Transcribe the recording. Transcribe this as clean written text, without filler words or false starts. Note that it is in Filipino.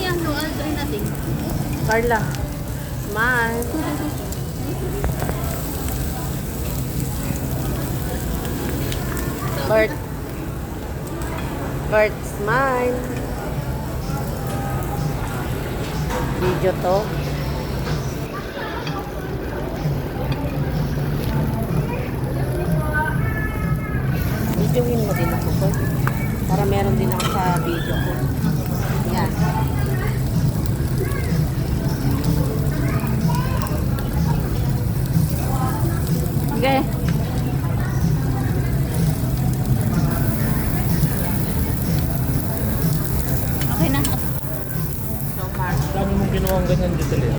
yan, no? I'll try natin. Carla. Smile. Bert. Bert, smile. Video to. Videoin mo din ako, Bert. Para meron din ako sa video ko. Yan. Okay. Okay na. So, Mark. Dami mong ginawang ganyan dito,